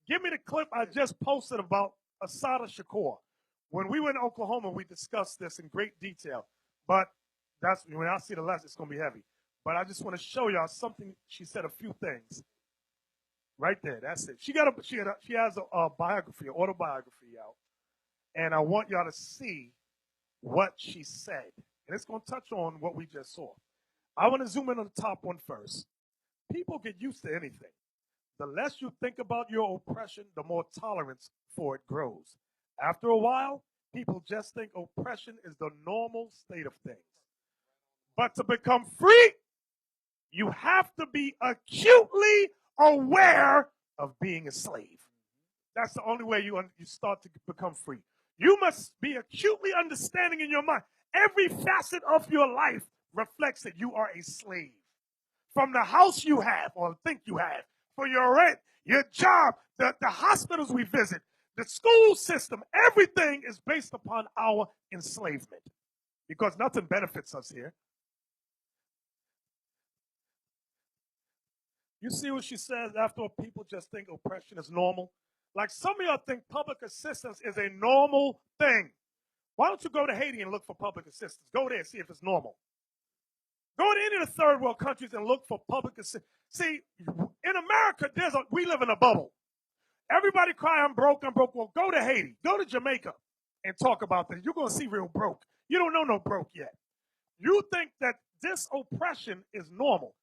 Give me the clip I just posted about Assata Shakur. When we were in Oklahoma, we discussed this in great detail. But that's when I see the lesson, it's going to be heavy. But I just want to show y'all something. She said a few things. Right there, that's it. She has a biography, an autobiography out, and I want y'all to see what she said, and it's going to touch on what we just saw. I want to zoom in on the top one first. People get used to anything. The less you think about your oppression, the more tolerance for it grows. After a while, people just think oppression is the normal state of things. But to become free, you have to be acutely aware of being a slave. That's the only way you start to become free. You must be acutely understanding in your mind. Every facet of your life reflects that you are a slave. From the house you have or think you have, for your rent, your job, the hospitals we visit, the school system, everything is based upon our enslavement because nothing benefits us here. You see what she says after people just think oppression is normal? Like some of y'all think public assistance is a normal thing. Why don't you go to Haiti and look for public assistance? Go there and see if it's normal. Go to any of the third world countries and look for public assistance. See, in America, we live in a bubble. Everybody cry, I'm broke, I'm broke. Well, go to Haiti, go to Jamaica and talk about this. You're going to see real broke. You don't know no broke yet. You think that this oppression is normal.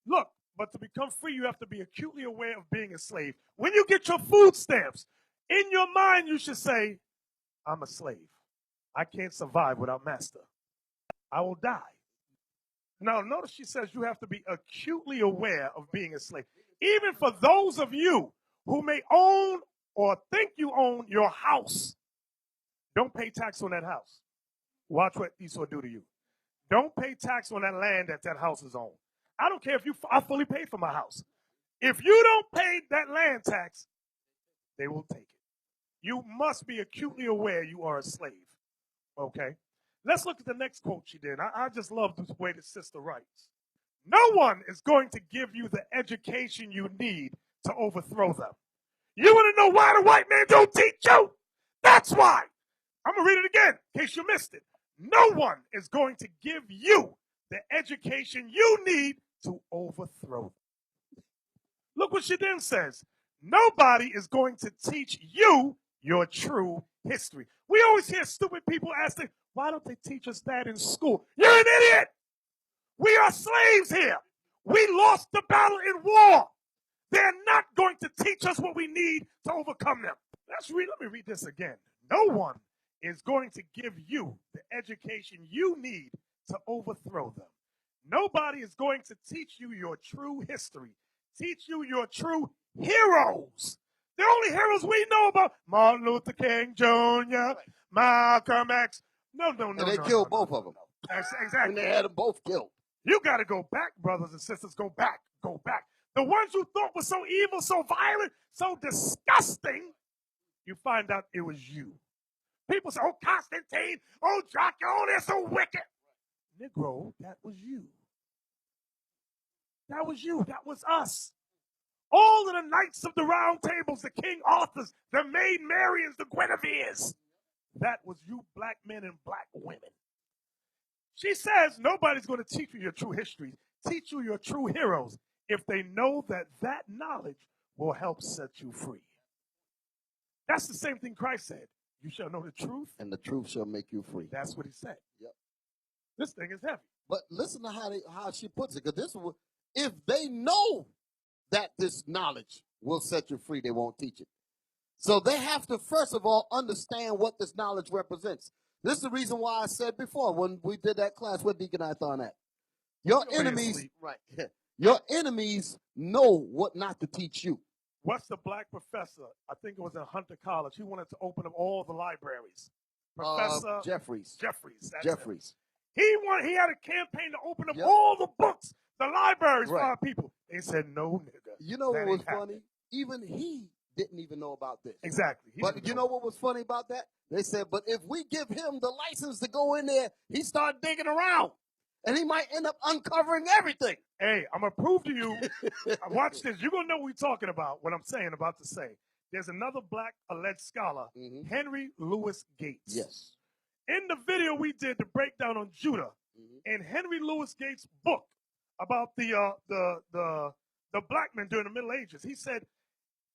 Look, but to become free, you have to be acutely aware of being a slave. When you get your food stamps, in your mind, you should say, I'm a slave. I can't survive without master. I will die. Now, notice she says you have to be acutely aware of being a slave. Even for those of you who may own or think you own your house, don't pay tax on that house. Watch what Esau do to you. Don't pay tax on that land that house is on. I don't care if I fully paid for my house. If you don't pay that land tax, they will take it. You must be acutely aware you are a slave. Okay? Let's look at the next quote she did. I just love the way the sister writes. No one is going to give you the education you need to overthrow them. You want to know why the white man don't teach you? That's why. I'm going to read it again in case you missed it. No one is going to give you the education you need to overthrow them. Look what she then says. Nobody is going to teach you your true history. We always hear stupid people asking, why don't they teach us that in school? You're an idiot. We are slaves here. We lost the battle in war. They're not going to teach us what we need to overcome them. Let me read this again. No one is going to give you the education you need to overthrow them. Nobody is going to teach you your true history, teach you your true heroes. The only heroes we know about, Martin Luther King Jr., Malcolm X. No. And they killed both of them. Exactly. And they had them both killed. You got to go back, brothers and sisters. Go back. Go back. The ones you thought were so evil, so violent, so disgusting, you find out it was you. People say, oh, Constantine, oh, Jock, oh, they're so wicked. Negro, that was you. That was you. That was us. All of the knights of the round tables, the King Arthurs, the Maid Marians, the Guinevere's. That was you black men and black women. She says nobody's going to teach you your true history, teach you your true heroes, if they know that knowledge will help set you free. That's the same thing Christ said. You shall know the truth. And the truth shall make you free. That's what he said. Yep. This thing is heavy. But listen to how she puts it. Because if they know that this knowledge will set you free, they won't teach it. So they have to, first of all, understand what this knowledge represents. This is the reason why I said before when we did that class, where Deacon I thought at. Your enemies, right? Your enemies know what not to teach you. What's the black professor? I think it was in Hunter College. He wanted to open up all the libraries. Professor Jeffries. Jeffries. He had a campaign to open up all the books, the libraries for our people. They said, no, nigga. You know what was funny? Even he didn't even know about this. Exactly. But you know what was funny about that? They said, but if we give him the license to go in there, he start digging around. And he might end up uncovering everything. Hey, I'm going to prove to you. Watch this. You're going to know what we're talking about, what I'm about to say. there's another black alleged scholar, Henry Louis Gates. Yes. In the video we did the breakdown on Judah, in Henry Louis Gates' book about the black men during the Middle Ages, he said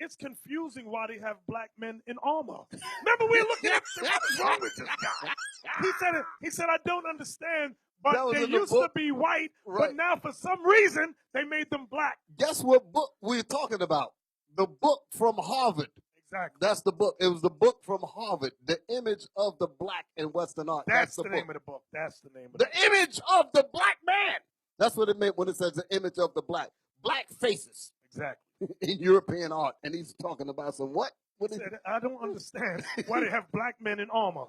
it's confusing why they have black men in armor. Remember, we were looking at what's wrong with this guy. He said, I don't understand, but they used to be white, but now for some reason they made them black. Guess what book we're talking about? The book from Harvard. Exactly. That's the book. It was the book from Harvard, The Image of the Black in Western Art. That's the name of the book. That's the name of the book. The image of the black man. That's what it meant when it says the image of the black. Black faces. Exactly. In European art. And he's talking about some what? He said, I don't understand why they have black men in armor.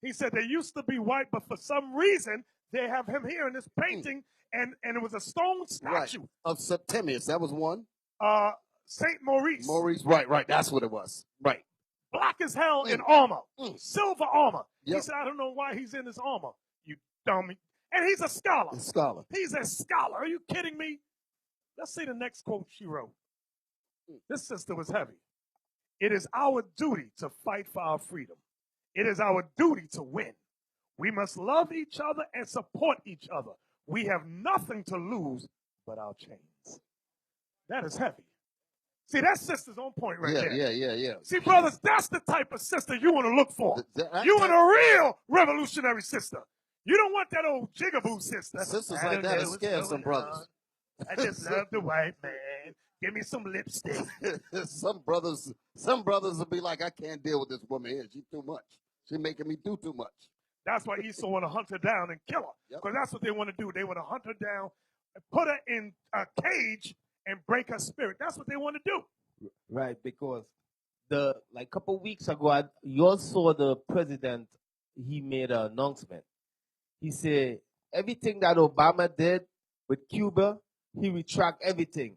He said they used to be white, but for some reason they have him here in this painting, and it was a stone statue. Right. Of Septimius. That was one. Saint Maurice. Maurice, right. That's what it was. Right. Black as hell in armor. Silver armor. Yep. He said, I don't know why he's in his armor, you dummy. And he's a scholar. He's a scholar. Are you kidding me? Let's see the next quote she wrote. This sister was heavy. It is our duty to fight for our freedom. It is our duty to win. We must love each other and support each other. We have nothing to lose but our chains. That is heavy. See, that sister's on point right there. Yeah. See, brothers, that's the type of sister you want to look for. You want a real revolutionary sister. You don't want that old jigaboo sister. Sisters like that are scared some brothers. I just love the white man. Give me some lipstick. Some brothers will be like, I can't deal with this woman here. She's too much. She's making me do too much. That's why Esau want to hunt her down and kill her. Because that's what they want to do. They want to hunt her down, put her in a cage, and break her spirit. That's what they want to do. Right, because a couple weeks ago, you all saw the president, he made an announcement. He said everything that Obama did with Cuba, he retract everything.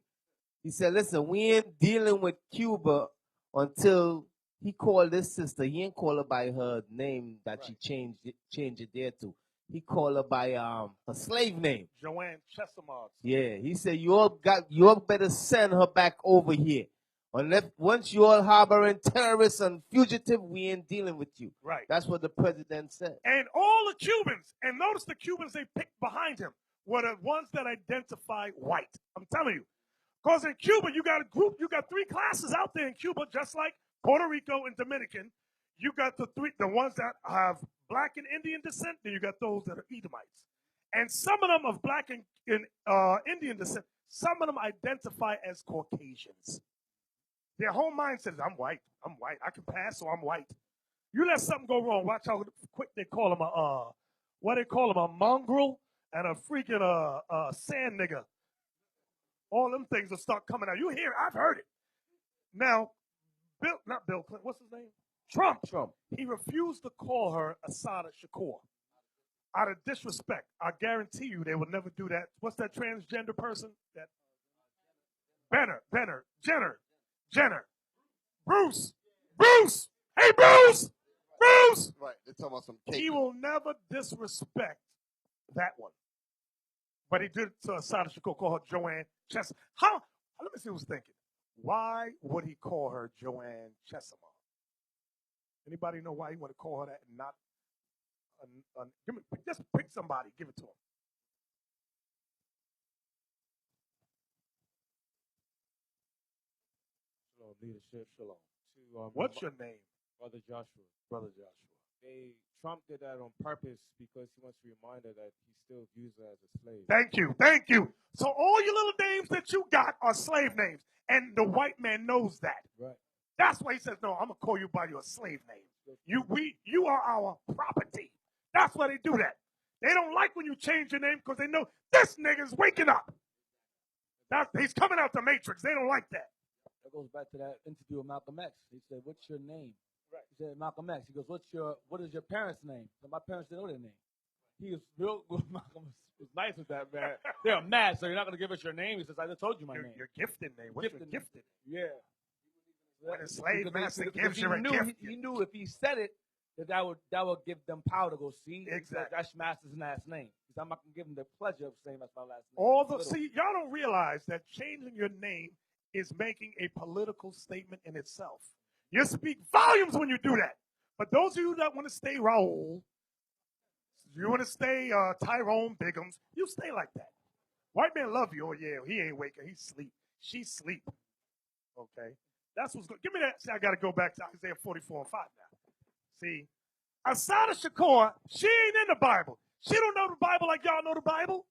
He said, listen, we ain't dealing with Cuba until he called this sister. He ain't call her by her name that she changed it there to. He called her by her slave name. Joanne Chesimard. Yeah, he said, you all better send her back over here. Unless once you all harboring terrorists and fugitive, we ain't dealing with you. Right. That's what the president said. And all the Cubans, and notice the Cubans they picked behind him were the ones that identify white. I'm telling you. Because in Cuba, you got three classes out there in Cuba, just like Puerto Rico and Dominican. You got the ones that have black and Indian descent, then you got those that are Edomites. And some of them of black and Indian descent, some of them identify as Caucasians. Their whole mindset is, I'm white. I can pass, so I'm white. You let something go wrong, watch how quick they call them a mongrel and a freaking sand nigger. All them things will start coming out. You hear it, I've heard it. Now, not Bill Clinton, what's his name? Trump. He refused to call her Assata Skakur. Out of disrespect. I guarantee you they would never do that. What's that transgender person? That Jenner. Bruce. Hey, Bruce. Right, they're talking about some cake. He will never disrespect that one. But he did to Assata Skakur, call her Joanne Chesimard. Let me see who's thinking. Why would he call her Joanne Chesimard? Anybody know why he want to call her that and not? Just pick somebody, give it to him. Shalom, leadership, shalom. What's your name? Brother Joshua. Trump did that on purpose because he wants to remind her that he still views her as a slave. Thank you. So all your little names that you got are slave names, and the white man knows that. Right. That's why he says, no, I'm going to call you by your slave name. You are our property. That's why they do that. They don't like when you change your name because they know this nigga's waking up. He's coming out the matrix. They don't like that. That goes back to that interview with Malcolm X. He said, what's your name? Right. He said, Malcolm X. He goes, what is your parents' name? So my parents didn't know their name. He was Malcolm was nice with that, man. They're mad, so you're not going to give us your name. He says, I just told you my name. Your gifted name. What's your gifted name? Yeah. When a slave master gives you a gift. He knew if he said it, that would give them power to go see. Exactly. That's master's last name. Because I'm not going to give them the pleasure of saying that's my last name. See, y'all don't realize that changing your name is making a political statement in itself. You speak volumes when you do that. But those of you that want to stay Raul, you want to stay Tyrone Biggums, you stay like that. White man love you. Oh, yeah, he ain't waking. He sleep. She sleep. Okay? That's what's good. Give me that. See, I got to go back to Isaiah 44 and 5 now. See, Assata Skakur, she ain't in the Bible. She don't know the Bible like y'all know the Bible.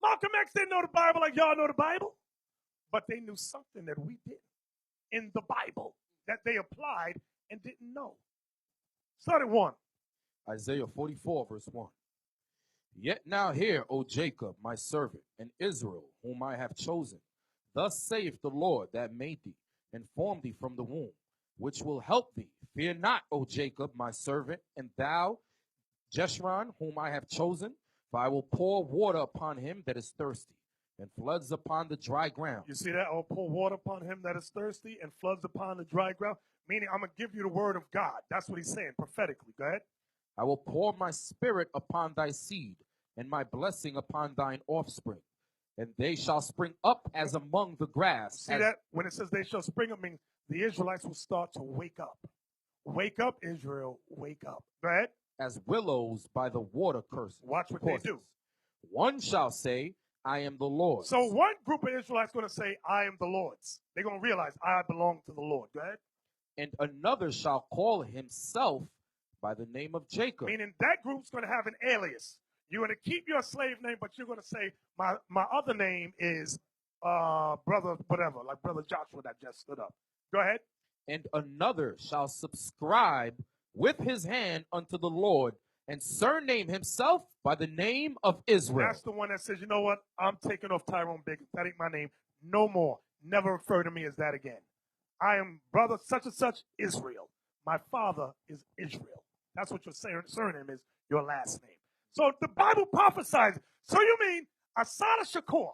Malcolm X didn't know the Bible like y'all know the Bible. But they knew something that we didn't in the Bible that they applied and didn't know. Start at 1. Isaiah 44, verse 1. Yet now hear, O Jacob, my servant, and Israel, whom I have chosen. Thus saith the Lord that made thee, and formed thee from the womb, which will help thee. Fear not, O Jacob, my servant, and thou, Jeshurun, whom I have chosen, for I will pour water upon him that is thirsty, and floods upon the dry ground. You see that? I'll pour water upon him that is thirsty, and floods upon the dry ground. Meaning, I'm going to give you the word of God. That's what he's saying prophetically. Go ahead. I will pour my spirit upon thy seed, and my blessing upon thine offspring, and they shall spring up as among the grass. See that? When it says they shall spring up, means the Israelites will start to wake up. Wake up, Israel, wake up. Go ahead. As willows by the water courses. Watch what they do. One shall say, I am the Lord. So one group of Israelites going to say, I am the Lord's. They're going to realize I belong to the Lord. Go ahead. And another shall call himself by the name of Jacob. Meaning that group's going to have an alias. You're going to keep your slave name, but you're going to say, my other name is brother whatever, like brother Joshua that just stood up. Go ahead. And another shall subscribe with his hand unto the Lord, and surname himself by the name of Israel. That's the one that says, you know what? I'm taking off Tyrone Biggums. That ain't my name. No more. Never refer to me as that again. I am brother such and such, Israel. My father is Israel. That's what your surname is, your last name. So the Bible prophesies. So you mean Assata Skakur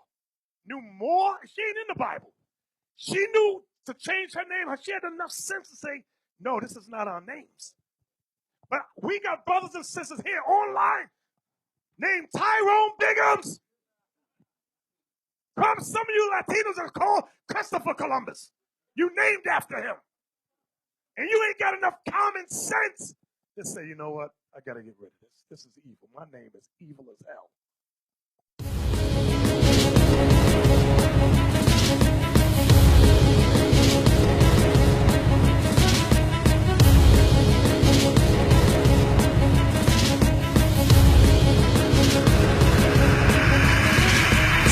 knew more? She ain't in the Bible. She knew to change her name. She had enough sense to say, no, this is not our names. But we got brothers and sisters here online named Tyrone Biggums. Come, some of you Latinos are called Christopher Columbus. You named after him. And you ain't got enough common sense to say, you know what? I got to get rid of this. This is evil. My name is evil as hell.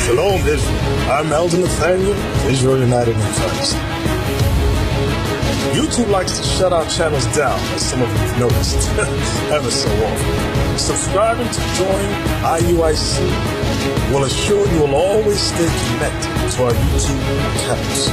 Shalom, Israel. I'm Elder Nathaniel, Israel United in Christ. YouTube likes to shut our channels down, as some of you have noticed, ever so often. Subscribing to join IUIC will assure you will always stay connected to our YouTube accounts.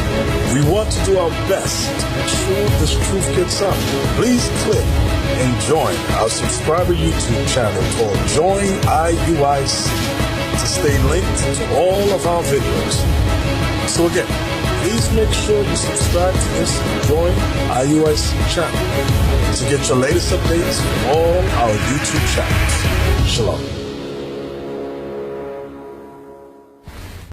We want to do our best to make sure this truth gets out. Please click and join our subscriber YouTube channel called Join IUIC to stay linked to all of our videos. So again, please make sure you subscribe to this and join IUIC channel to get your latest updates from all our YouTube channels. Shalom.